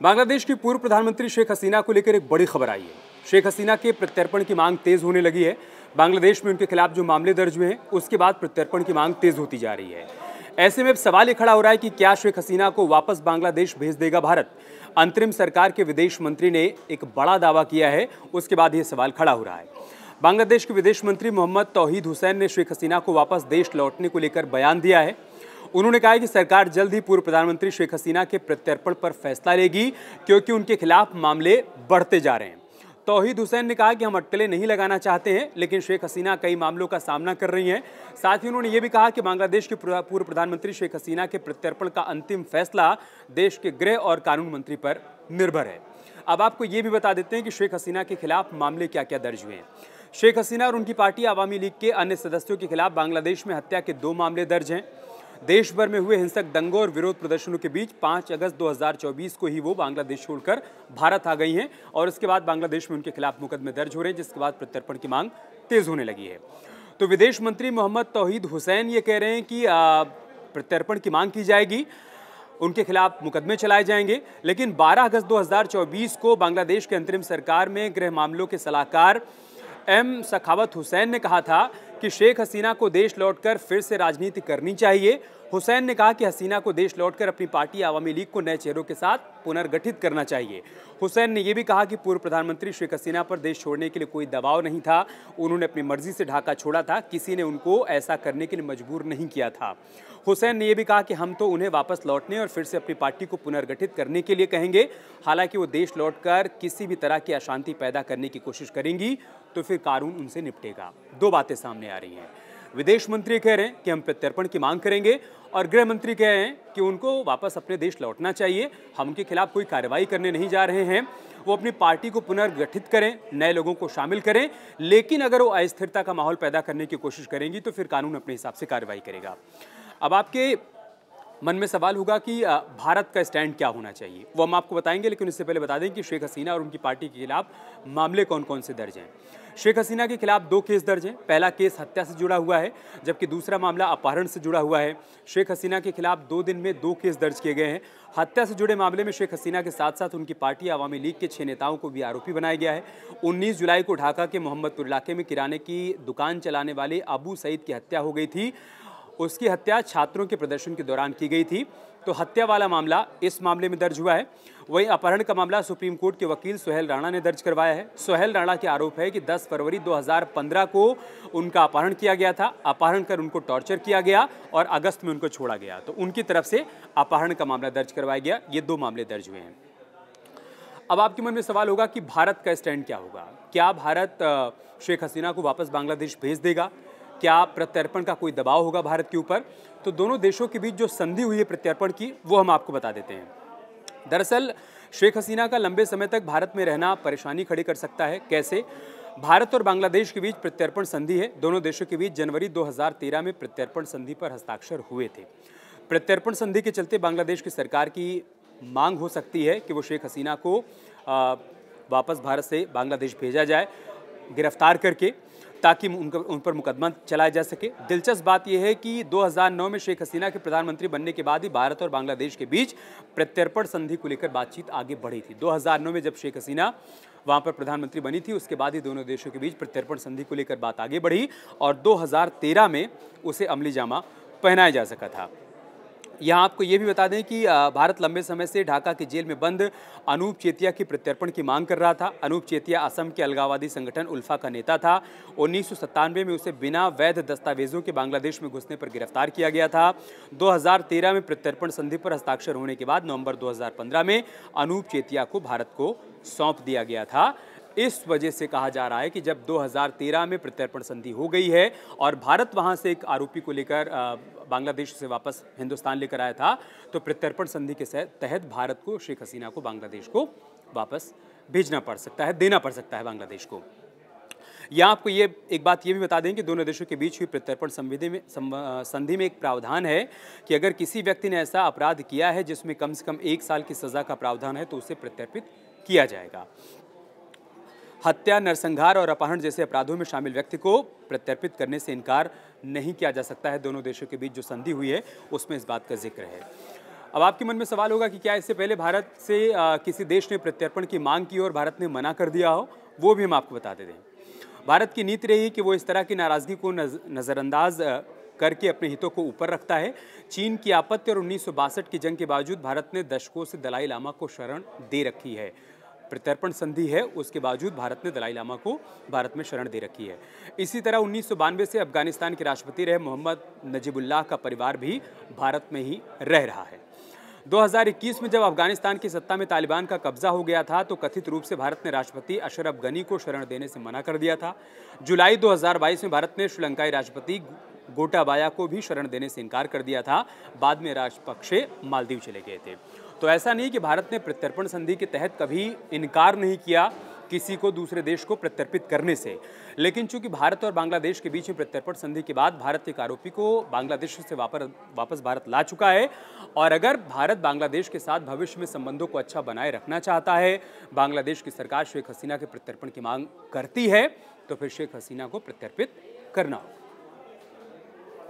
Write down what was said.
बांग्लादेश की पूर्व प्रधानमंत्री शेख हसीना को लेकर एक बड़ी खबर आई है। शेख हसीना के प्रत्यर्पण की मांग तेज होने लगी है। बांग्लादेश में उनके खिलाफ जो मामले दर्ज हुए हैं उसके बाद प्रत्यर्पण की मांग तेज होती जा रही है। ऐसे में अब सवाल ये खड़ा हो रहा है कि क्या शेख हसीना को वापस बांग्लादेश भेज देगा भारत। अंतरिम सरकार के विदेश मंत्री ने एक बड़ा दावा किया है, उसके बाद ये सवाल खड़ा हो रहा है। बांग्लादेश के विदेश मंत्री मोहम्मद तौहीद हुसैन ने शेख हसीना को वापस देश लौटने को लेकर बयान दिया है। उन्होंने कहा कि सरकार जल्द ही पूर्व प्रधानमंत्री शेख हसीना के प्रत्यर्पण पर फैसला लेगी, क्योंकि उनके खिलाफ मामले बढ़ते जा रहे हैं। तौहीद हुसैन ने कहा कि हम अटकलें नहीं लगाना चाहते हैं, लेकिन शेख हसीना कई मामलों का सामना कर रही हैं। साथ ही उन्होंने ये भी कहा कि बांग्लादेश के पूर्व प्रधानमंत्री शेख हसीना के प्रत्यर्पण का अंतिम फैसला देश के गृह और कानून मंत्री पर निर्भर है। अब आपको ये भी बता देते हैं कि शेख हसीना के खिलाफ मामले क्या क्या दर्ज हुए हैं। शेख हसीना और उनकी पार्टी आवामी लीग के अन्य सदस्यों के खिलाफ बांग्लादेश में हत्या के 2 मामले दर्ज हैं। देश भर में हुए हिंसक दंगों और विरोध प्रदर्शनों के बीच 5 अगस्त 2024 को ही वो बांग्लादेश छोड़कर भारत आ गई हैं और उसके बाद बांग्लादेश में उनके खिलाफ मुकदमे दर्ज हो रहे हैं, जिसके बाद प्रत्यर्पण की मांग तेज होने लगी है। तो विदेश मंत्री मोहम्मद तौहीद हुसैन ये कह रहे हैं कि प्रत्यर्पण की मांग की जाएगी, उनके खिलाफ मुकदमे चलाए जाएंगे। लेकिन 12 अगस्त 2024 को बांग्लादेश के अंतरिम सरकार में गृह मामलों के सलाहकार एम सखावत हुसैन ने कहा था कि शेख हसीना को देश लौटकर फिर से राजनीति करनी चाहिए। हुसैन ने कहा कि हसीना को देश लौटकर अपनी पार्टी आवामी लीग को नए चेहरों के साथ पुनर्गठित करना चाहिए। हुसैन ने यह भी कहा कि पूर्व प्रधानमंत्री शेख हसीना पर देश छोड़ने के लिए कोई दबाव नहीं था, उन्होंने अपनी मर्जी से ढाका छोड़ा था, किसी ने उनको ऐसा करने के लिए मजबूर नहीं किया था। हुसैन ने यह भी कहा कि हम तो उन्हें वापस लौटने और फिर से अपनी पार्टी को पुनर्गठित करने के लिए कहेंगे। हालांकि वो देश लौटकर किसी भी तरह की अशांति पैदा करने की कोशिश करेंगी तो फिर कानून उनसे निपटेगा। 2 बातें सामने आ रही हैं। विदेश मंत्री कह रहे हैं कि हम प्रत्यर्पण की मांग करेंगे और गृह मंत्री कह रहे हैं कि उनको वापस अपने देश लौटना चाहिए। हम उनके खिलाफ कोई कार्रवाई करने नहीं जा रहे हैं, वो अपनी पार्टी को पुनर्गठित करें, नए लोगों को शामिल करें, लेकिन अगर वो अस्थिरता का माहौल पैदा करने की कोशिश करेंगी तो फिर कानून अपने हिसाब से कार्रवाई करेगा। अब आपके मन में सवाल होगा कि भारत का स्टैंड क्या होना चाहिए, वो हम आपको बताएंगे, लेकिन इससे पहले बता दें कि शेख हसीना और उनकी पार्टी के खिलाफ मामले कौन कौन से दर्ज हैं। शेख हसीना के खिलाफ 2 केस दर्ज हैं। पहला केस हत्या से जुड़ा हुआ है, जबकि दूसरा मामला अपहरण से जुड़ा हुआ है। शेख हसीना के खिलाफ 2 दिन में 2 केस दर्ज किए गए हैं। हत्या से जुड़े मामले में शेख हसीना के साथ साथ उनकी पार्टी आवामी लीग के 6 नेताओं को भी आरोपी बनाया गया है। 19 जुलाई को ढाका के मोहम्मदपुर इलाके में किराने की दुकान चलाने वाले अबू सईद की हत्या हो गई थी। उसकी हत्या छात्रों के प्रदर्शन के दौरान की गई थी। तो हत्या वाला मामला इस मामले में दर्ज हुआ है। वहीं अपहरण का मामला सुप्रीम कोर्ट के वकील सुहेल राणा ने दर्ज करवाया है। सुहेल राणा के आरोप है कि 10 फरवरी 2015 को उनका अपहरण किया गया था, अपहरण कर उनको टॉर्चर किया गया और अगस्त में उनको छोड़ा गया। तो उनकी तरफ से अपहरण का मामला दर्ज करवाया गया। ये 2 मामले दर्ज हुए हैं। अब आपके मन में सवाल होगा कि भारत का स्टैंड क्या होगा। क्या भारत शेख हसीना को वापस बांग्लादेश भेज देगा? क्या प्रत्यर्पण का कोई दबाव होगा भारत के ऊपर? तो दोनों देशों के बीच जो संधि हुई है प्रत्यर्पण की, वो हम आपको बता देते हैं। दरअसल शेख हसीना का लंबे समय तक भारत में रहना परेशानी खड़ी कर सकता है। कैसे? भारत और बांग्लादेश के बीच प्रत्यर्पण संधि है। दोनों देशों के बीच जनवरी 2013 में प्रत्यर्पण संधि पर हस्ताक्षर हुए थे। प्रत्यर्पण संधि के चलते बांग्लादेश की सरकार की मांग हो सकती है कि वो शेख हसीना को वापस भारत से बांग्लादेश भेजा जाए, गिरफ्तार करके, ताकि उन पर मुकदमा चलाया जा सके। दिलचस्प बात यह है कि 2009 में शेख हसीना के प्रधानमंत्री बनने के बाद ही भारत और बांग्लादेश के बीच प्रत्यर्पण संधि को लेकर बातचीत आगे बढ़ी थी। 2009 में जब शेख हसीना वहां पर प्रधानमंत्री बनी थी, उसके बाद ही दोनों देशों के बीच प्रत्यर्पण संधि को लेकर बात आगे बढ़ी और 2013 में उसे अमली जामा पहनाया जा सका था। यहाँ आपको ये भी बता दें कि भारत लंबे समय से ढाका की जेल में बंद अनूप चेतिया की प्रत्यर्पण की मांग कर रहा था। अनूप चेतिया असम के अलगाववादी संगठन उल्फा का नेता था। 1997 में उसे बिना वैध दस्तावेजों के बांग्लादेश में घुसने पर गिरफ्तार किया गया था। 2013 में प्रत्यर्पण संधि पर हस्ताक्षर होने के बाद नवंबर 2015 में अनूप चेतिया को भारत को सौंप दिया गया था। इस वजह से कहा जा रहा है कि जब 2013 में प्रत्यर्पण संधि हो गई है और भारत वहां से एक आरोपी को लेकर बांग्लादेश से वापस हिंदुस्तान लेकर आया था, तो प्रत्यर्पण संधि के तहत भारत को शेख हसीना को बांग्लादेश को वापस भेजना पड़ सकता है, देना पड़ सकता है बांग्लादेश को। यहाँ आपको ये एक बात ये भी बता दें कि दोनों देशों के बीच हुई प्रत्यर्पण संधि में एक प्रावधान है कि अगर किसी व्यक्ति ने ऐसा अपराध किया है जिसमें कम से कम 1 साल की सजा का प्रावधान है तो उसे प्रत्यर्पित किया जाएगा। हत्या, नरसंहार और अपहरण जैसे अपराधों में शामिल व्यक्ति को प्रत्यर्पित करने से इनकार नहीं किया जा सकता है। दोनों देशों के बीच जो संधि हुई है उसमें इस बात का जिक्र है। अब आपके मन में सवाल होगा कि क्या इससे पहले भारत से किसी देश ने प्रत्यर्पण की मांग की और भारत ने मना कर दिया हो, वो भी हम आपको बता देते हैं। भारत की नीति रही कि वो इस तरह की नाराजगी को नज़रअंदाज करके अपने हितों को ऊपर रखता है। चीन की आपत्ति और 1962 की जंग के बावजूद भारत ने दशकों से दलाई लामा को शरण दे रखी है। प्रत्यर्पण संधि है, उसके बावजूद भारत ने दलाई लामा को भारत में शरण दे रखी है। इसी तरह 1992 से अफगानिस्तान के राष्ट्रपति रहे मोहम्मद नजीबुल्लाह का परिवार भी भारत में ही रह रहा है। 2021 में जब अफगानिस्तान की सत्ता में तालिबान का कब्जा हो गया था तो कथित रूप से भारत ने राष्ट्रपति अशरफ गनी को शरण देने से मना कर दिया था। जुलाई 2022 में भारत ने श्रीलंकाई राष्ट्रपति गोटाबाया को भी शरण देने से इनकार कर दिया था। बाद में राजपक्षे मालदीव चले गए थे। तो ऐसा नहीं कि भारत ने प्रत्यर्पण संधि के तहत कभी इनकार नहीं किया किसी को दूसरे देश को प्रत्यर्पित करने से, लेकिन चूंकि भारत और बांग्लादेश के बीच में प्रत्यर्पण संधि के बाद भारत एक आरोपी को बांग्लादेश से वापस भारत ला चुका है। और अगर भारत बांग्लादेश के साथ भविष्य में संबंधों को अच्छा बनाए रखना चाहता है, बांग्लादेश की सरकार शेख हसीना के प्रत्यर्पण की मांग करती है, तो फिर शेख हसीना को प्रत्यर्पित करना होगा।